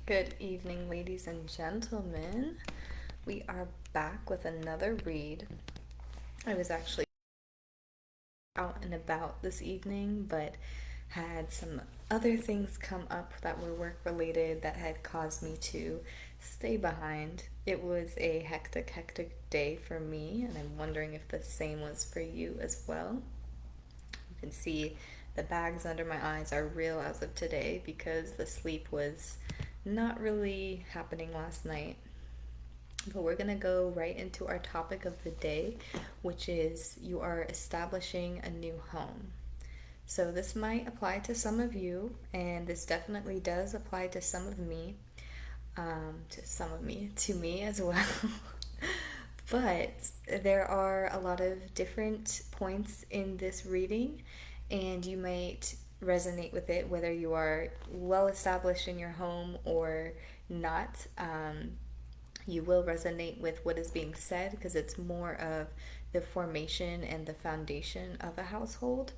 Good evening, ladies and gentlemen. We are back with another read. I was actually out and about this evening, but had some other things come up that were work related that had caused me to stay behind. It was a hectic day for me, and I'm wondering if the same was for you as well. You can see the bags under my eyes are real as of today because the sleep was not really happening last night. But we're going to go right into our topic of the day, which is you are establishing a new home. So, this might apply to some of you, and this definitely does apply to some of me, to me as well. But there are a lot of different points in this reading, and you might resonate with it whether you are well established in your home or not. You will resonate with what is being said because it's more of the formation and the foundation of a household.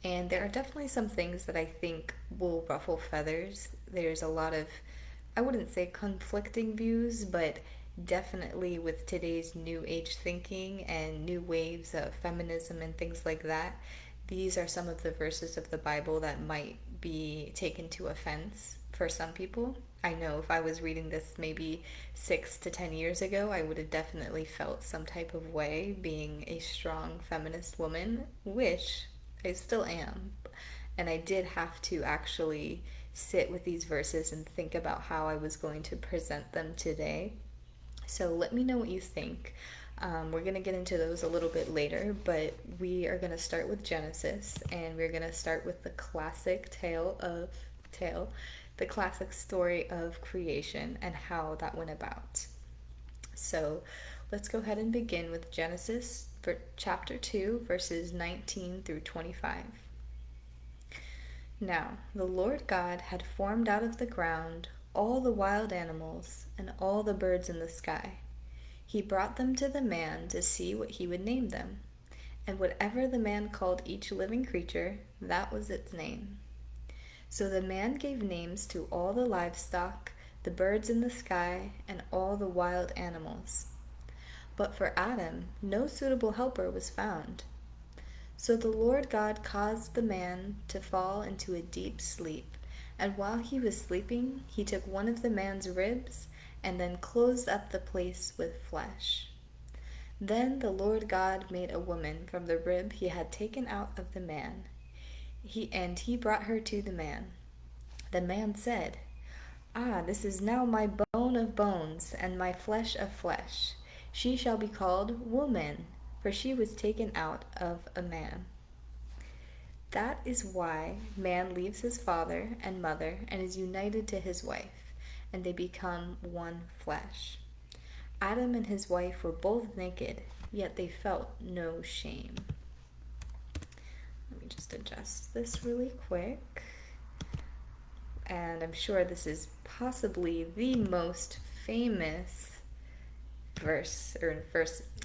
And there are definitely some things that I think will ruffle feathers. There's a lot of, I wouldn't say conflicting views, but definitely with today's new age thinking and new waves of feminism and things like that, these are some of the verses of the Bible that might be taken to offense for some people. I know if I was reading this maybe 6 to 10 years ago, I would have definitely felt some type of way being a strong feminist woman, which I still am. And I did have to actually sit with these verses and think about how I was going to present them today. So let me know what you think. We're going to get into those a little bit later, but we are going to start with Genesis, and we're going to start with the classic tale, the classic story of creation and how that went about. So let's go ahead and begin with Genesis for chapter 2, verses 19 through 25. Now, the Lord God had formed out of the ground all the wild animals and all the birds in the sky. He brought them to the man to see what he would name them. And whatever the man called each living creature, that was its name. So the man gave names to all the livestock, the birds in the sky, and all the wild animals. But for Adam, no suitable helper was found. So the Lord God caused the man to fall into a deep sleep, and while he was sleeping, he took one of the man's ribs and then closed up the place with flesh. Then the Lord God made a woman from the rib he had taken out of the man. He brought her to the man. The man said, "Ah, this is now my bone of bones and my flesh of flesh. She shall be called woman, for she was taken out of a man." That is why man leaves his father and mother and is united to his wife, and they become one flesh. Adam and his wife were both naked, yet they felt no shame. Let me just adjust this really quick. And I'm sure this is possibly the most famous verse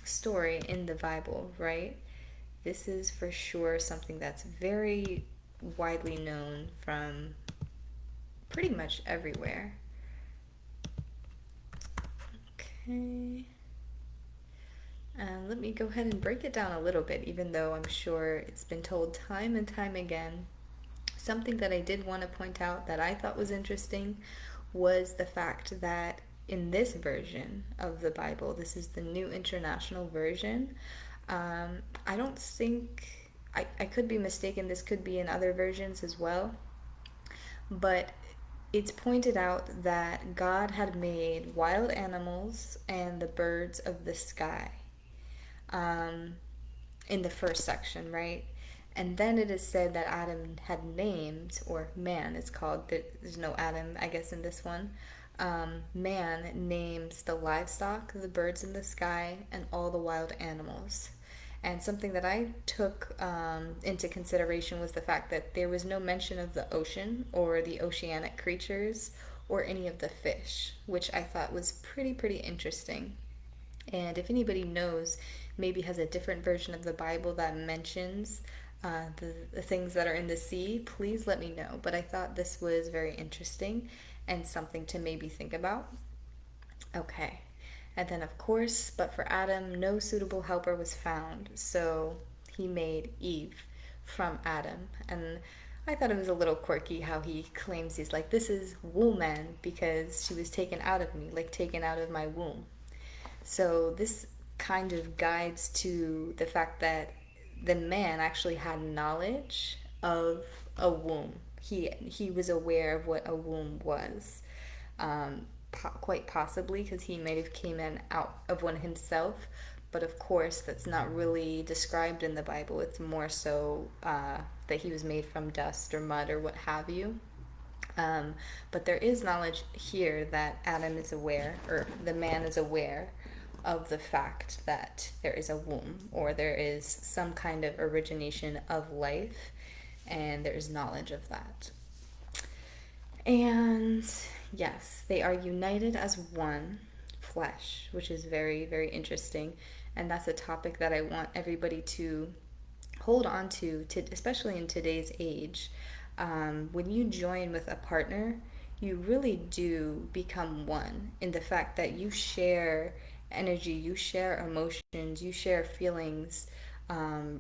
story in the Bible, right? This is for sure something that's very widely known from pretty much everywhere. Okay. Let me go ahead and break it down a little bit, even though I'm sure it's been told time and time again. Something that I did want to point out that I thought was interesting was the fact that in this version of the Bible, this is the New International Version. I don't think, I could be mistaken, this could be in other versions as well, but it's pointed out that God had made wild animals and the birds of the sky um, in the first section, right? And then it is said that Adam had named, or man is called, there's no Adam, I guess, in this one. Man names the livestock, the birds in the sky, and all the wild animals. And something that I took into consideration was the fact that there was no mention of the ocean or the oceanic creatures or any of the fish, which I thought was pretty interesting. And if anybody knows, maybe has a different version of the Bible that mentions the things that are in the sea, please let me know. But I thought this was very interesting. and something to maybe think about. Okay. And then, of course, but for Adam, no suitable helper was found. So he made Eve from Adam. And I thought it was a little quirky how he claims he's like, this is woman because she was taken out of me, like taken out of my womb. So this kind of guides to the fact that the man actually had knowledge of a womb. He was aware of what a womb was, quite possibly because he might have came in out of one himself. But of course, that's not really described in the Bible. It's more so that he was made from dust or mud or what have you. But there is knowledge here that Adam is aware, or the man is aware of the fact that there is a womb or there is some kind of origination of life, and there is knowledge of that. And yes, they are united as one flesh, which is very, very interesting. And that's a topic that I want everybody to hold on to especially in today's age. When you join with a partner, you really do become one in the fact that you share energy, you share emotions, you share feelings,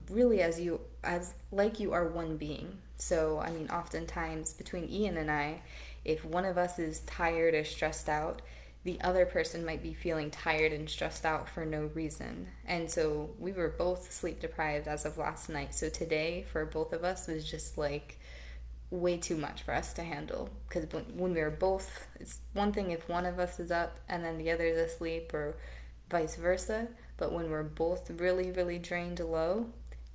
really as like you are one being. So I mean, oftentimes between Ian and I, if one of us is tired or stressed out, the other person might be feeling tired and stressed out for no reason. And so we were both sleep deprived as of last night. So today for both of us was just like way too much for us to handle, because when we were both, it's one thing if one of us is up and then the other is asleep or vice versa, but when we're both really, really drained low,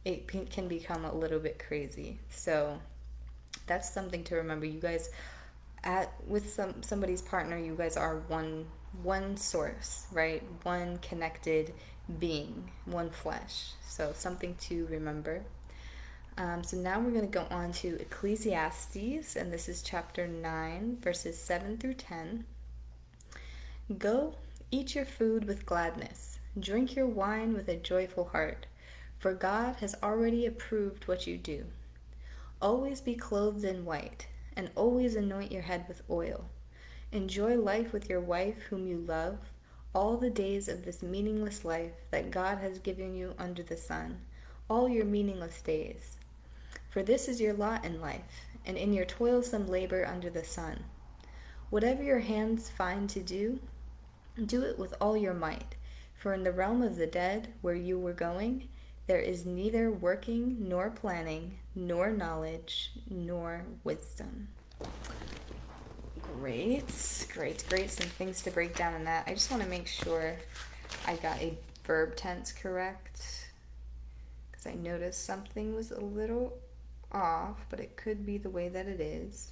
it can become a little bit crazy. So that's something to remember. You guys, with somebody's partner, you guys are one source, right? One connected being, one flesh. So something to remember. So now we're going to go on to Ecclesiastes, and this is chapter 9, verses 7 through 10. Go, eat your food with gladness, drink your wine with a joyful heart, for God has already approved what you do. Always be clothed in white, and always anoint your head with oil. Enjoy life with your wife whom you love, all the days of this meaningless life that God has given you under the sun, all your meaningless days. For this is your lot in life, and in your toilsome labor under the sun. Whatever your hands find to do, do it with all your might, for in the realm of the dead, where you were going, there is neither working, nor planning, nor knowledge, nor wisdom. Great. Some things to break down in that. I just want to make sure I got a verb tense correct, because I noticed something was a little off, but it could be the way that it is.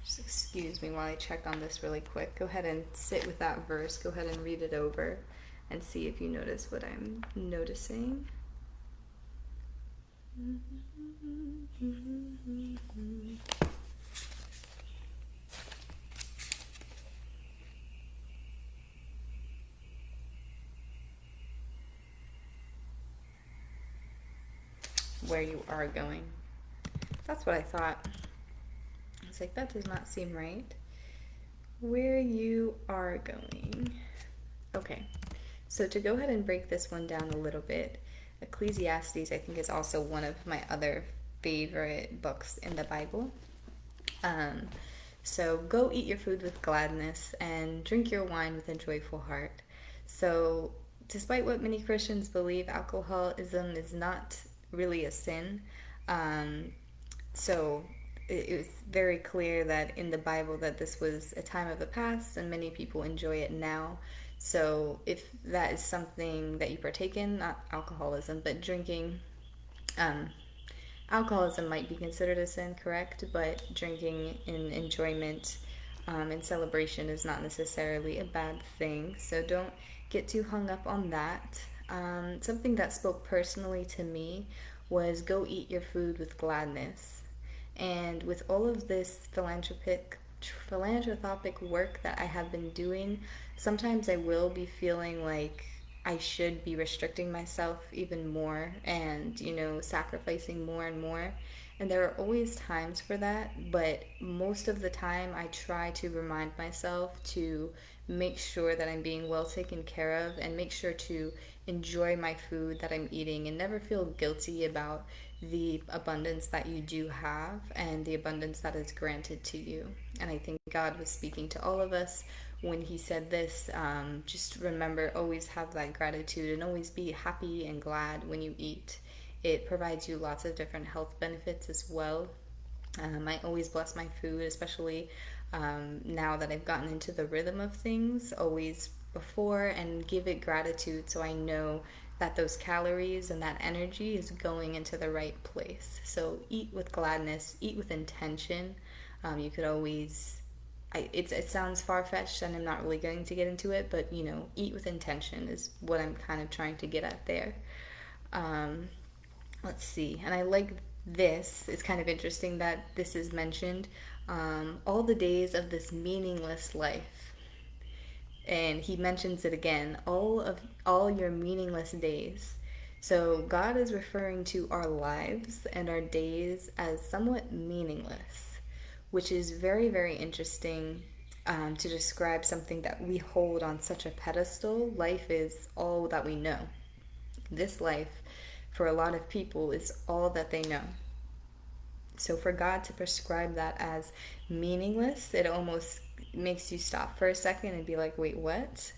Just excuse me while I check on this really quick. Go ahead and sit with that verse. Go ahead and read it over and see if you notice what I'm noticing. Where you are going. That's what I thought. I was like, that does not seem right. Where you are going. Okay, so to go ahead and break this one down a little bit, Ecclesiastes I think is also one of my other favorite books in the Bible. So go eat your food with gladness and drink your wine with a joyful heart. So despite what many Christians believe, alcoholism is not really a sin. So it was very clear that in the Bible that this was a time of the past and many people enjoy it now. So if that is something that you partake in, not alcoholism, but drinking, alcoholism might be considered a sin, correct? But drinking in enjoyment and celebration is not necessarily a bad thing. So don't get too hung up on that. Something that spoke personally to me was go eat your food with gladness. And with all of this philanthropic work that I have been doing, sometimes I will be feeling like I should be restricting myself even more and, sacrificing more and more. And there are always times for that, but most of the time I try to remind myself to make sure that I'm being well taken care of and make sure to enjoy my food that I'm eating and never feel guilty about the abundance that you do have and the abundance that is granted to you. And I think God was speaking to all of us when He said this. Just remember, always have that gratitude and always be happy and glad when you eat. It provides you lots of different health benefits as well. I always bless my food, especially now that I've gotten into the rhythm of things, always before, and give it gratitude so I know that those calories and that energy is going into the right place. So eat with gladness, eat with intention. You could always, it sounds far fetched and I'm not really going to get into it, but eat with intention is what I'm kind of trying to get at there. Um, let's see, and I like this. It's kind of interesting that this is mentioned. All the days of this meaningless life, and he mentions it again. All your meaningless days. So God is referring to our lives and our days as somewhat meaningless, which is very, very interesting to describe something that we hold on such a pedestal. Life is all that we know. This life, for a lot of people, is all that they know. So for God to prescribe that as meaningless, it almost makes you stop for a second and be like, wait, what?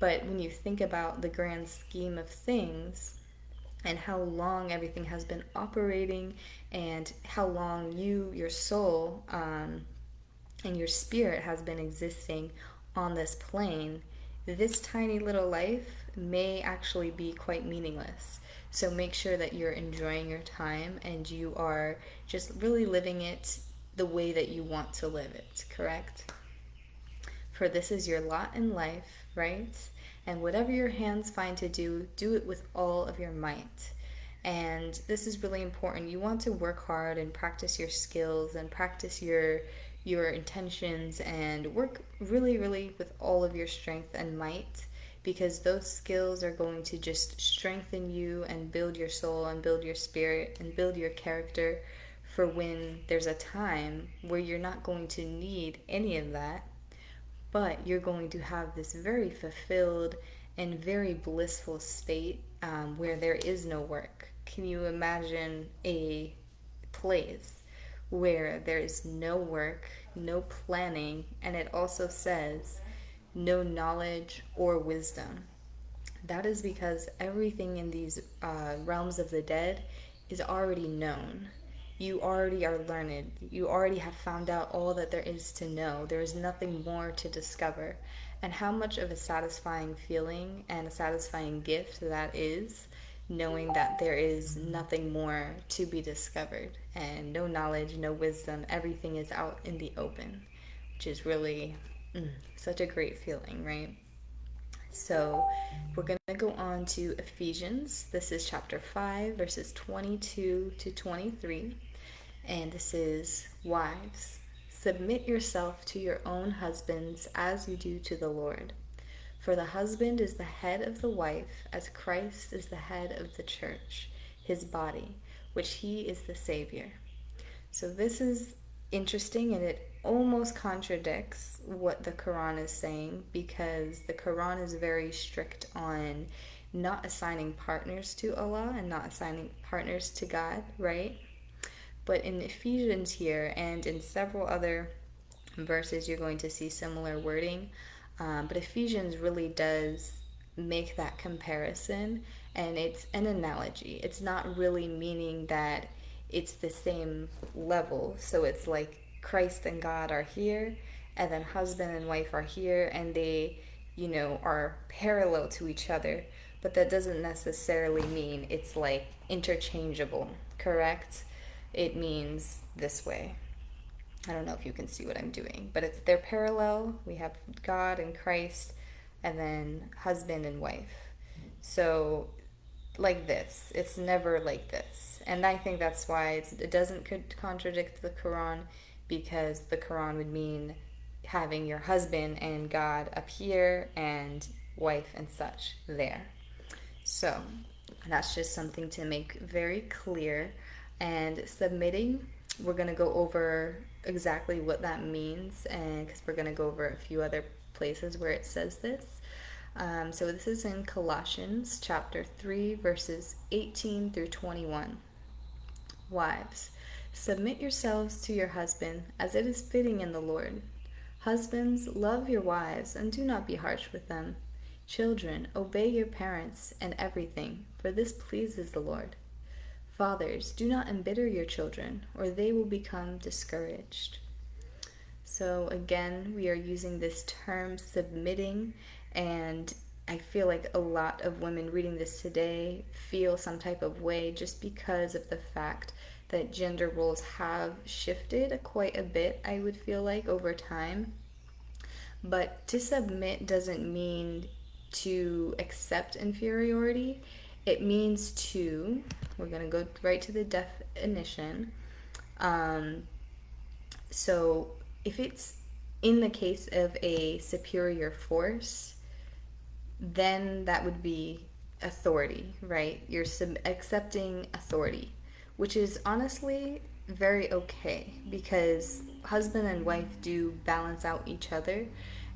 But when you think about the grand scheme of things and how long everything has been operating and how long your soul, and your spirit has been existing on this plane, this tiny little life may actually be quite meaningless. So make sure that you're enjoying your time and you are just really living it the way that you want to live it, correct? For this is your lot in life, right? And whatever your hands find to do, do it with all of your might. And this is really important. You want to work hard and practice your skills and practice your intentions and work really, really with all of your strength and might, because those skills are going to just strengthen you and build your soul and build your spirit and build your character for when there's a time where you're not going to need any of that, but you're going to have this very fulfilled and very blissful state where there is no work. Can you imagine a place where there is no work, no planning, and it also says no knowledge or wisdom? That is because everything in these realms of the dead is already known. You already are learned. You already have found out all that there is to know. There is nothing more to discover. And how much of a satisfying feeling and a satisfying gift that is, knowing that there is nothing more to be discovered and no knowledge, no wisdom, everything is out in the open, which is really such a great feeling, right? So we're going to go on to Ephesians. This is chapter 5, verses 22 to 23. And this is, wives, submit yourself to your own husbands as you do to the Lord. For the husband is the head of the wife, as Christ is the head of the church, his body, which he is the Savior. So this is interesting, and it almost contradicts what the Quran is saying, because the Quran is very strict on not assigning partners to Allah and not assigning partners to God, right? But in Ephesians here and in several other verses, you're going to see similar wording. But Ephesians really does make that comparison, and it's an analogy. It's not really meaning that it's the same level. So it's like Christ and God are here, and then husband and wife are here, and they, are parallel to each other. But that doesn't necessarily mean it's like interchangeable, correct? It means this way. I don't know if you can see what I'm doing, but they're parallel. We have God and Christ, and then husband and wife. So like this, it's never like this. And I think that's why it doesn't contradict the Quran, because the Quran would mean having your husband and God up here and wife and such there. So that's just something to make very clear. And submitting, we're going to go over exactly what that means, and because we're going to go over a few other places where it says this. So this is in Colossians chapter 3, verses 18 through 21. Wives, submit yourselves to your husband as it is fitting in the Lord. Husbands, love your wives and do not be harsh with them. Children, obey your parents in everything, for this pleases the Lord. Fathers, do not embitter your children, or they will become discouraged. So again, we are using this term submitting, and I feel like a lot of women reading this today feel some type of way just because of the fact that gender roles have shifted quite a bit, I would feel like, over time. But to submit doesn't mean to accept inferiority. It means to, we're going to go right to the definition. Um, so if it's in the case of a superior force, then that would be authority, right? You're accepting authority, which is honestly very okay because husband and wife do balance out each other,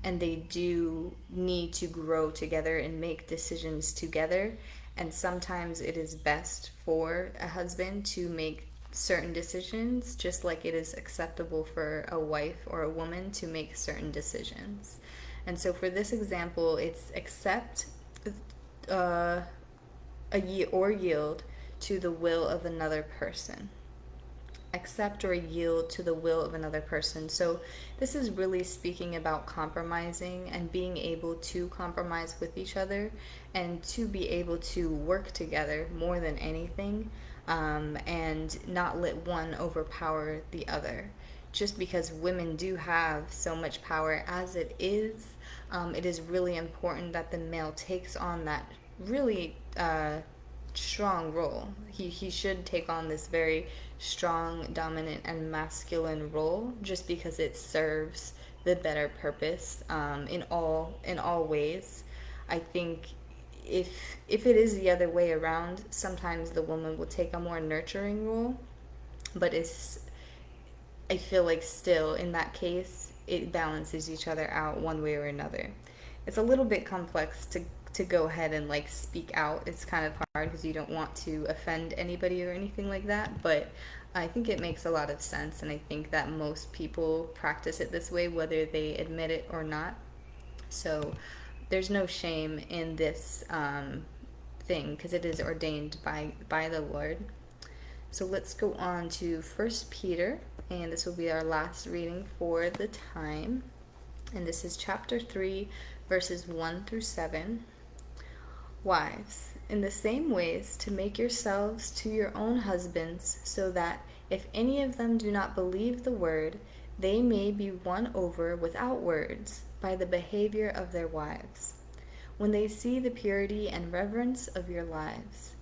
and they do need to grow together and make decisions together. And sometimes it is best for a husband to make certain decisions, just like it is acceptable for a wife or a woman to make certain decisions. And so for this example, it's accept uh, or yield to the will of another person. Accept or yield to the will of another person. So this is really speaking about compromising and being able to compromise with each other and to be able to work together more than anything, and not let one overpower the other. Just because women do have so much power as it is really important that the male takes on that really strong role. He should take on this very strong, dominant, and masculine role just because it serves the better purpose, in all ways. I think if it is the other way around, sometimes the woman will take a more nurturing role, but I feel like still in that case it balances each other out one way or another. It's a little bit complex to go ahead and like speak out. It's kind of hard because you don't want to offend anybody or anything like that, but I think it makes a lot of sense, and I think that most people practice it this way whether they admit it or not. So there's no shame in this thing because it is ordained by the Lord. So let's go on to First Peter, and this will be our last reading for the time. And this is chapter 3, verses 1 through 7. Wives, in the same ways, to make yourselves to your own husbands, so that if any of them do not believe the word, they may be won over without words by the behavior of their wives, when they see the purity and reverence of your lives.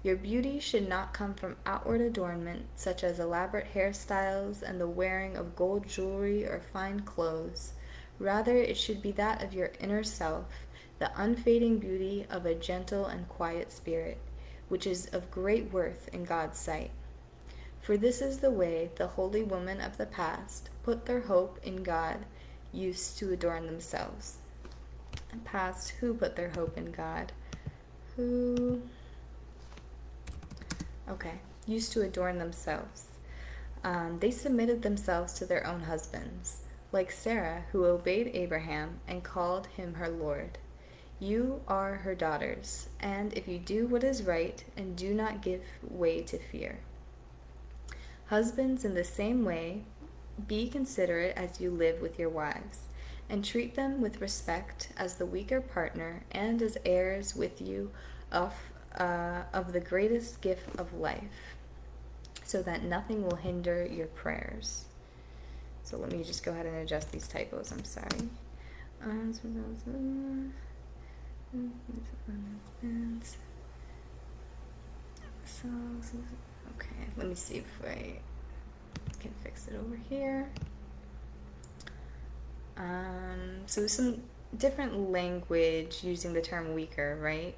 Your beauty should not come from outward adornment, such as elaborate hairstyles and the wearing of gold jewelry or fine clothes. Rather, it should be that of your inner self, the unfading beauty of a gentle and quiet spirit, which is of great worth in God's sight. For this is the way the holy women of the past put their hope in God, used to adorn themselves. Past, who put their hope in God? Who? Okay, used to adorn themselves. They submitted themselves to their own husbands, like Sarah, who obeyed Abraham and called him her Lord. You are her daughters, and if you do what is right and do not give way to fear. Husbands, in the same way, be considerate as you live with your wives, and treat them with respect as the weaker partner and as heirs with you of the greatest gift of life, so that nothing will hinder your prayers. So let me just go ahead and adjust these typos. I'm sorry. Okay, let me see if I can fix it over here. So some different language using the term weaker, right?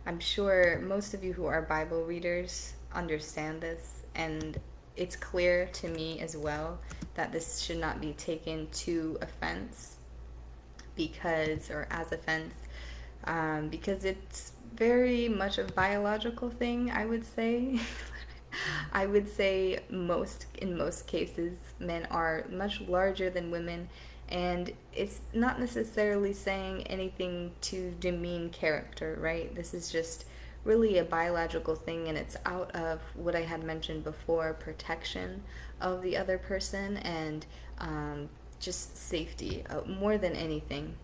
I'm sure most of you who are Bible readers understand this, and it's clear to me as well that this should not be taken to offense because, or as offense, because it's very much a biological thing, I would say. I would say in most cases, men are much larger than women, and it's not necessarily saying anything to demean character, right? This is just really a biological thing, and it's out of what I had mentioned before, protection of the other person and just safety more than anything,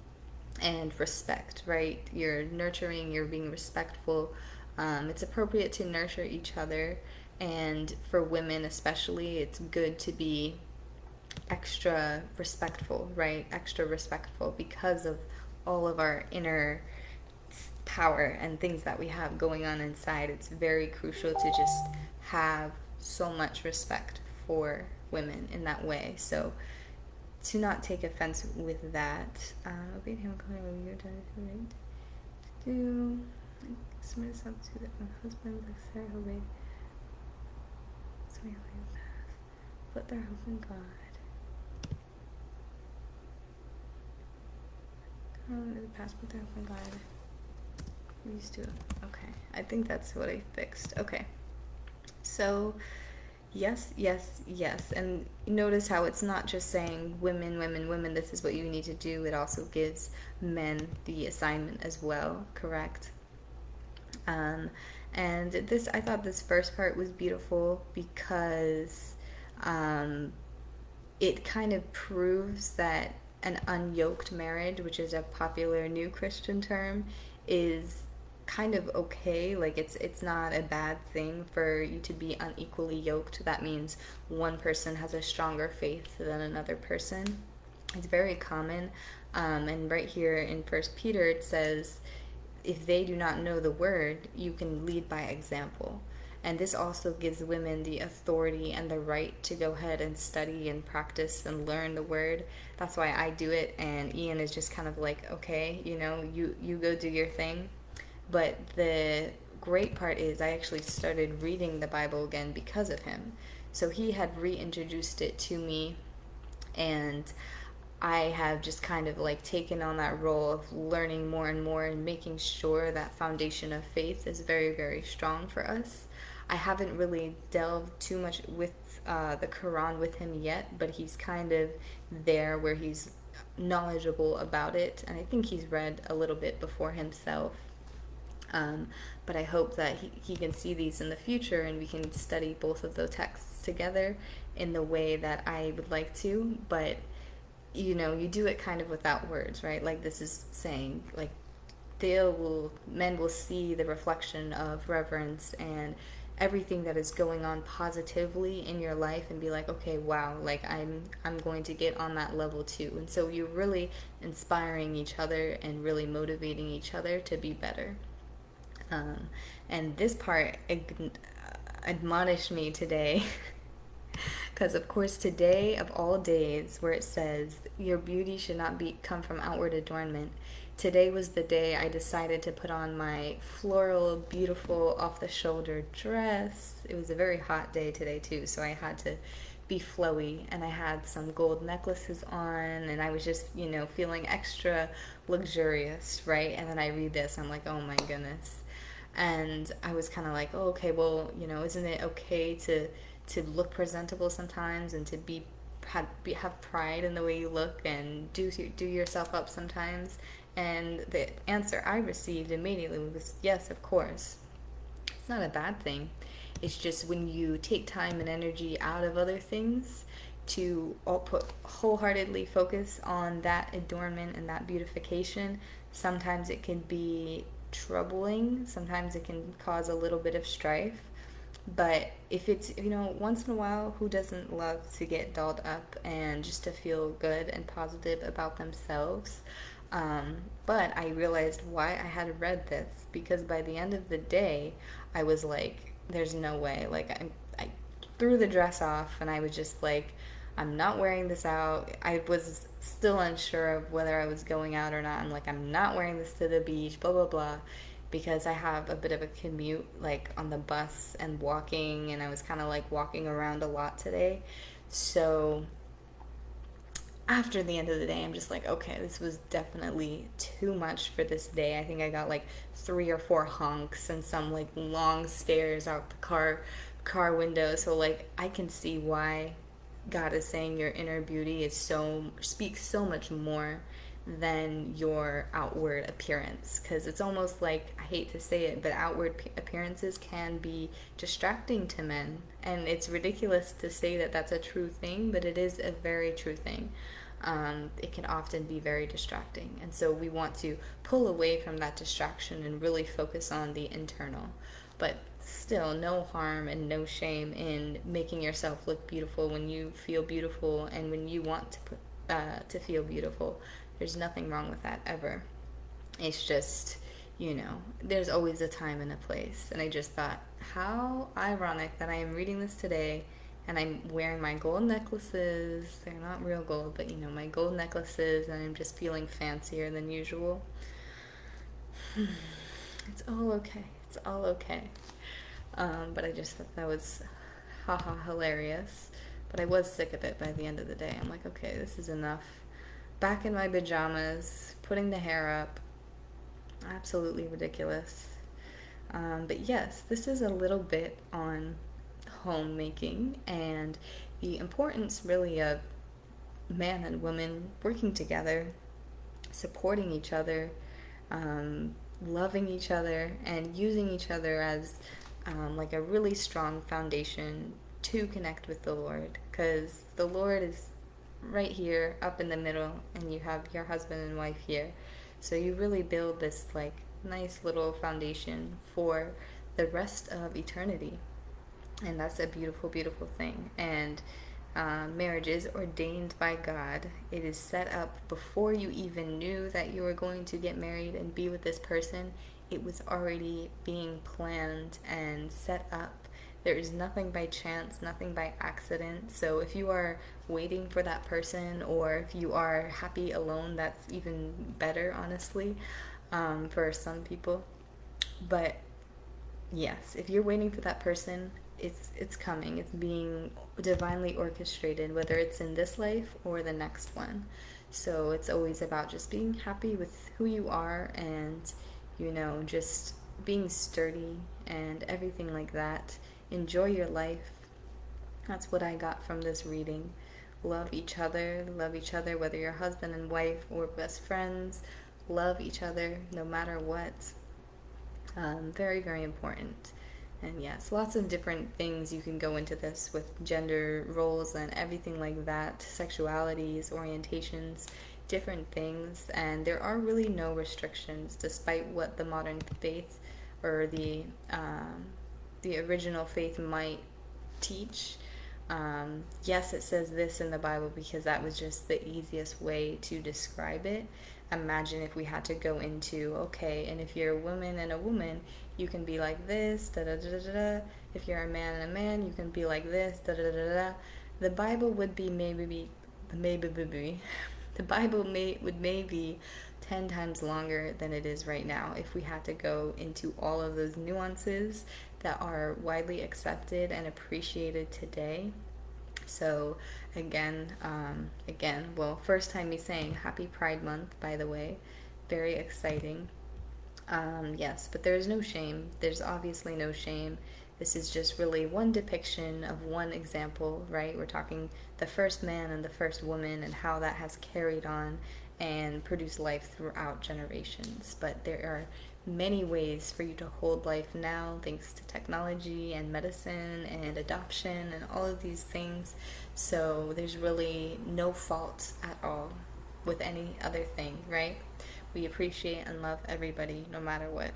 and respect, right? You're nurturing, you're being respectful. It's appropriate to nurture each other, and for women especially, it's good to be extra respectful, right? Extra respectful because of all of our inner power and things that we have going on inside. It's very crucial to just have so much respect for women in that way. So to not take offense with that, obey him when you're done right to do. Submit yourself to the husband, like Sarah obeyed. So we put their hope in God. The past, put their hope in God. We used to. Okay, I think that's what I fixed. Okay, so yes, yes, yes. And notice how it's not just saying women, women, women, this is what you need to do. It also gives men the assignment as well, correct? And this, I thought this first part was beautiful because it kind of proves that an unyoked marriage, which is a popular new Christian term, is kind of okay. Like it's not a bad thing for you to be unequally yoked. That means one person has a stronger faith than another person. It's very common. And right here in First Peter it says, if they do not know the word, you can lead by example. And this also gives women the authority and the right to go ahead and study and practice and learn the word. That's why I do it, and Ian is just kind of like, okay, you go do your thing. But the great part is I actually started reading the Bible again because of him. So he had reintroduced it to me, and I have just kind of like taken on that role of learning more and more and making sure that foundation of faith is very, very strong for us. I haven't really delved too much with the Quran with him yet, but he's kind of there where he's knowledgeable about it, and I think he's read a little bit before himself. But I hope that he can see these in the future and we can study both of those texts together in the way that I would like to. But you do it kind of without words, right? Like this is saying, like men will see the reflection of reverence and everything that is going on positively in your life and be like, okay, wow, like I'm going to get on that level too. And so you're really inspiring each other and really motivating each other to be better. And this part admonished me today. Because of course today of all days, where it says your beauty should not come from outward adornment, today was the day I decided to put on my floral, beautiful, off the shoulder dress. It was a very hot day today too, so I had to be flowy, and I had some gold necklaces on, and I was just feeling extra luxurious, right? And then I read this, I'm like, oh my goodness. And I was kind of like, oh, okay, well, isn't it okay to look presentable sometimes and to have pride in the way you look and do yourself up sometimes? And the answer I received immediately was yes, of course. It's not a bad thing. It's just when you take time and energy out of other things to wholeheartedly focus on that adornment and that beautification, sometimes it can be troubling. Sometimes it can cause a little bit of strife. But if it's, once in a while, who doesn't love to get dolled up and just to feel good and positive about themselves? But I realized why I had read this, because by the end of the day, I was like, there's no way. Like, I threw the dress off and I was just like, I'm not wearing this out. I was still unsure of whether I was going out or not. I'm like, I'm not wearing this to the beach, blah, blah, blah, because I have a bit of a commute, like on the bus and walking, and I was kind of like walking around a lot today. So after the end of the day, I'm just like, okay, this was definitely too much for this day. I think I got like 3 or 4 honks and some like long stares out the car window. So like I can see why God is saying your inner beauty is so speaks so much more than your outward appearance, because it's almost like, I hate to say it, but outward appearances can be distracting to men, and it's ridiculous to say that that's a true thing, but it is a very true thing. It can often be very distracting, and so we want to pull away from that distraction and really focus on the internal. But still, no harm and no shame in making yourself look beautiful when you feel beautiful and when you want to feel beautiful. There's nothing wrong with that ever. It's just, there's always a time and a place. And I just thought, how ironic that I am reading this today and I'm wearing my gold necklaces. They're not real gold, but my gold necklaces, and I'm just feeling fancier than usual. It's all okay. It's all okay. But I just thought that was haha hilarious. But I was sick of it by the end of the day. I'm like, okay, this is enough. Back in my pajamas, putting the hair up. Absolutely ridiculous. But yes, this is a little bit on homemaking and the importance really of man and woman working together, supporting each other, loving each other, and using each other as like a really strong foundation to connect with the Lord, because the Lord is right here up in the middle and you have your husband and wife here, so you really build this like nice little foundation for the rest of eternity, and that's a beautiful, beautiful thing. And marriage is ordained by God. It is set up before you even knew that you were going to get married and be with this person. It was already being planned and set up. There is nothing by chance, nothing by accident. So if you are waiting for that person, or if you are happy alone, that's even better, honestly, for some people. But yes, if you're waiting for that person, it's coming. It's being divinely orchestrated, whether it's in this life or the next one. So it's always about just being happy with who you are, and just being sturdy and everything like that. Enjoy your life. That's what I got from this reading. Love each other, whether you're husband and wife or best friends. Love each other no matter what. Very, very important. And yes, lots of different things you can go into this with gender roles and everything like that, sexualities, orientations, different things. And there are really no restrictions, despite what the modern faith or the original faith might teach. Yes, it says this in the Bible because that was just the easiest way to describe it. Imagine if we had to go into, okay, and if you're a woman and a woman, you can be like this, da da da da da. If you're a man and a man, you can be like this, da da da da da. The Bible would be maybe the Bible would maybe 10 times longer than it is right now if we had to go into all of those nuances that are widely accepted and appreciated today. So again, well, first time me saying Happy Pride Month, by the way, very exciting. Yes, but there's no shame. There's obviously no shame. This is just really one depiction of one example, right? We're talking the first man and the first woman and how that has carried on and produced life throughout generations. But there are many ways for you to hold life now, thanks to technology and medicine and adoption and all of these things. So there's really no fault at all with any other thing, right? We appreciate and love everybody no matter what.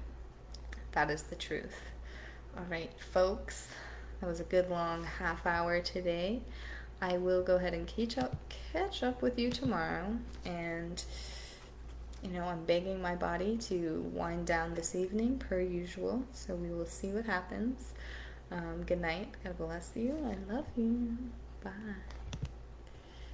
That is the truth. All right, folks, that was a good long half hour today. I will go ahead and catch up with you tomorrow, and I'm begging my body to wind down this evening per usual, so we will see what happens. Good night. God bless you. I love you. Bye.